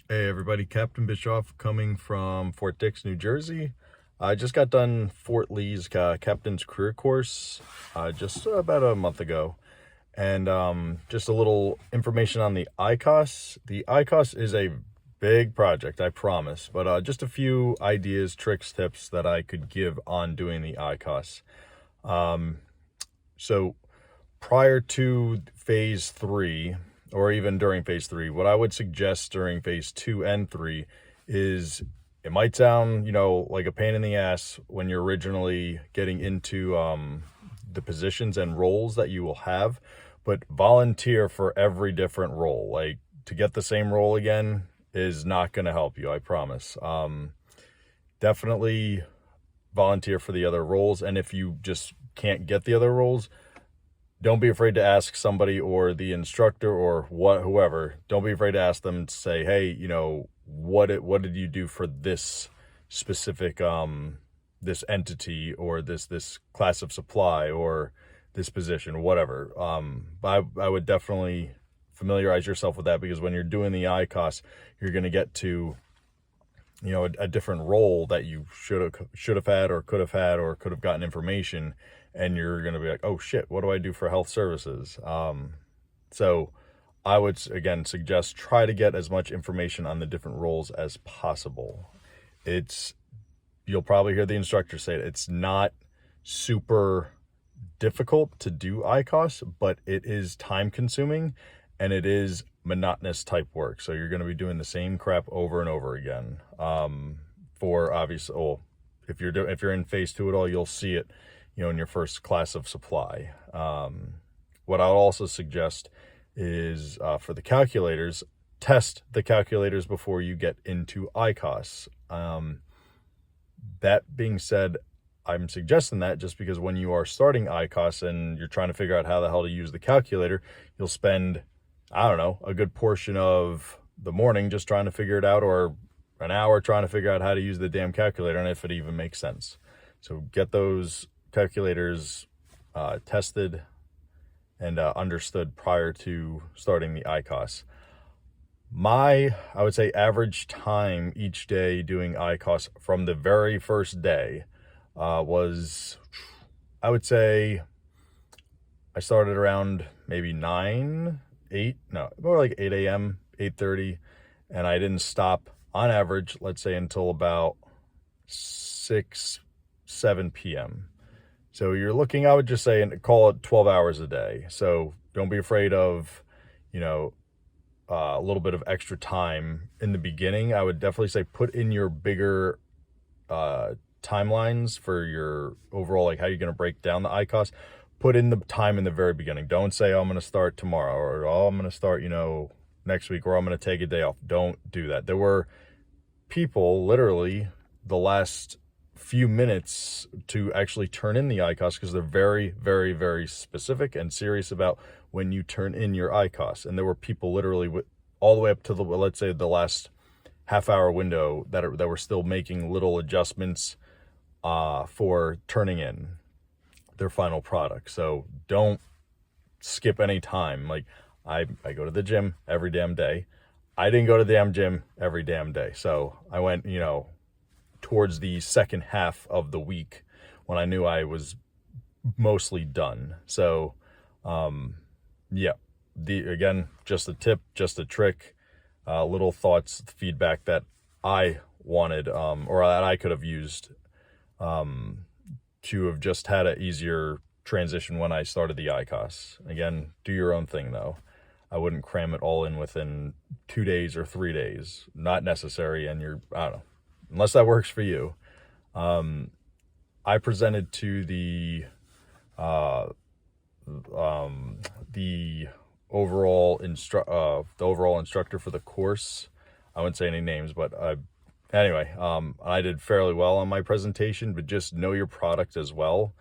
Hey everybody, Captain Bischoff coming from Fort Dix, New Jersey. I just got done Fort Lee's Captain's Career Course just about a month ago. And just a little information on the ICOS. The ICOS is a big project, I promise, but just a few ideas, tricks, tips that I could give on doing the ICOS. So prior to phase 3, or even during phase 3, what I would suggest during phase 2 and 3 is, it might sound, like a pain in the ass when you're originally getting into the positions and roles that you will have, but volunteer for every different role. Like, to get the same role again is not going to help you, I promise. Definitely volunteer for the other roles, and if you just can't get the other roles, don't be afraid to ask somebody, or the instructor, or whoever. Don't be afraid to ask them to say, hey, what did you do for this specific this entity, or this class of supply, or this position, whatever. I would definitely familiarize yourself with that, because when you're doing the ICOS, you're going to get to a different role that you should have had, or could have gotten information, and you're going to be like, oh shit, what do I do for health services? So I would again suggest, try to get as much information on the different roles as possible. You'll probably hear the instructor say it's not super difficult to do ICOS, but it is time consuming, and it is monotonous type work. So you're going to be doing the same crap over and over again. For obvious, if you're in phase 2 at all, you'll see it, in your first class of supply. What I'll also suggest is, for the calculators, test the calculators before you get into ICOS. That being said, I'm suggesting that just because when you are starting ICOS and you're trying to figure out how the hell to use the calculator, you'll spend, I don't know, a good portion of the morning just trying to figure it out, or an hour trying to figure out how to use the damn calculator, and if it even makes sense. So get those calculators tested and understood prior to starting the ICOS. I would say, average time each day doing ICOS from the very first day was, I would say, I started around maybe 8 a.m., 8:30, and I didn't stop on average, let's say, until about 6, 7 p.m. So you're looking, I would just say, and call it 12 hours a day. So don't be afraid of, a little bit of extra time in the beginning. I would definitely say put in your bigger timelines for your overall, like how you're going to break down the ICOS. Put in the time in the very beginning. Don't say, oh, I'm going to start tomorrow, or oh, I'm going to start, next week, or I'm going to take a day off. Don't do that. There were people literally the last few minutes to actually turn in the ICOS, because they're very, very, very specific and serious about when you turn in your ICOS. And there were people literally all the way up to the, let's say, the last half-hour window that were still making little adjustments for turning in their final product. So don't skip any time. Like, I go to the gym every damn day. I didn't go to the damn gym every damn day. So I went, towards the second half of the week when I knew I was mostly done. So, yeah, again, just a tip, just a trick, little thoughts, feedback that I wanted, or that I could have used, to have just had an easier transition when I started the ICOS. Again, do your own thing though. I wouldn't cram it all in within 2 days or 3 days. Not necessary, and I don't know, unless that works for you. I presented to the overall instructor for the course. I wouldn't say any names, but anyway, I did fairly well on my presentation. But just know your product as well.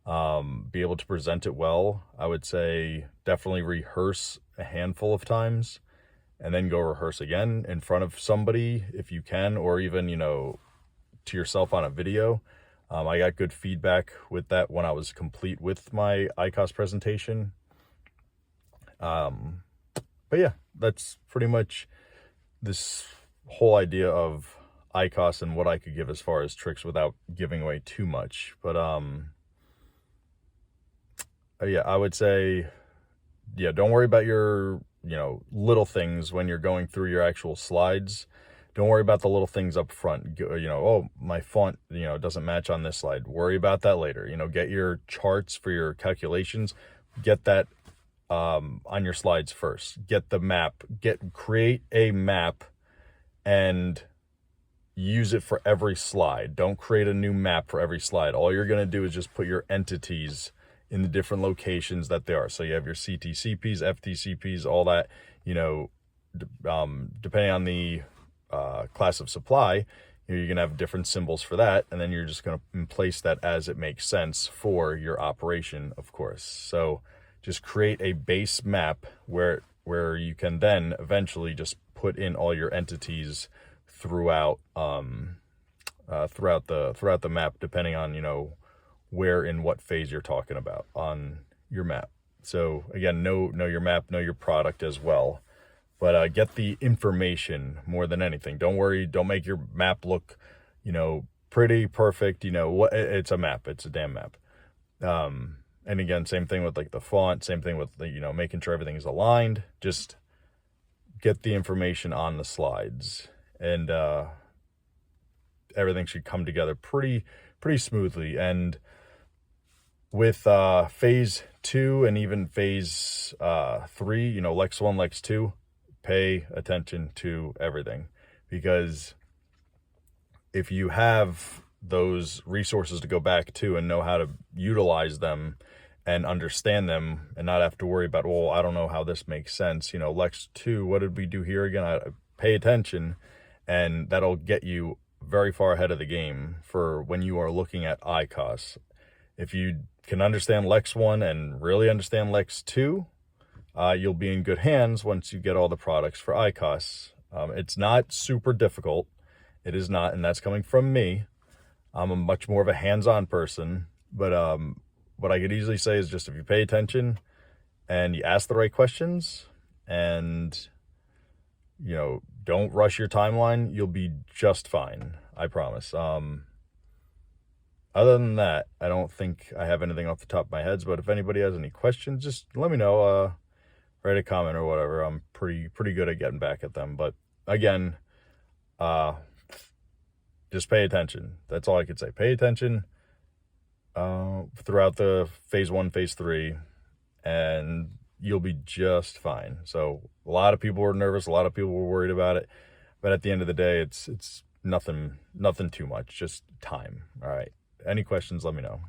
Be able to present it well. I would say definitely rehearse a handful of times, and then go rehearse again in front of somebody if you can, or even, to yourself on a video. I got good feedback with that when I was complete with my ICOS presentation. But yeah, that's pretty much this whole idea of ICOS and what I could give as far as tricks without giving away too much. But yeah, I would say, yeah, don't worry about your, little things when you're going through your actual slides. Don't worry about the little things up front. Oh, my font, doesn't match on this slide. Worry about that later. Get your charts for your calculations. Get that on your slides first. Get the map. Create a map and use it for every slide. Don't create a new map for every slide. All you're going to do is just put your entities in the different locations that they are. So you have your CTCPs, FTCPs, all that, depending on the class of supply, you're going to have different symbols for that. And then you're just going to place that as it makes sense for your operation, of course. So just create a base map where you can then eventually just put in all your entities throughout the map, depending on, where in what phase you're talking about on your map. So again, know your map, know your product as well. But get the information more than anything. Don't worry. Don't make your map look, pretty perfect. It's a map. It's a damn map. And again, same thing with like the font. Same thing with making sure everything is aligned. Just get the information on the slides, and everything should come together pretty smoothly. And with phase 2 and even phase 3, Lex 1, Lex 2, pay attention to everything, because if you have those resources to go back to and know how to utilize them and understand them and not have to worry about, well, I don't know how this makes sense. Lex 2, what did we do here again? Pay attention, and that'll get you very far ahead of the game for when you are looking at ICOS. If you can understand Lex 1 and really understand Lex 2, you'll be in good hands once you get all the products for ICOS. It's not super difficult. It is not, and that's coming from me. I'm a much more of a hands-on person, but what I could easily say is just if you pay attention and you ask the right questions and, don't rush your timeline, you'll be just fine. I promise. Other than that, I don't think I have anything off the top of my head, but if anybody has any questions, just let me know. Write a comment or whatever. I'm pretty good at getting back at them. But again, just pay attention. That's all I could say. Pay attention throughout the phase 1, phase 3, and you'll be just fine. So a lot of people were nervous. A lot of people were worried about it. But at the end of the day, it's nothing too much, just time. All right. Any questions, let me know.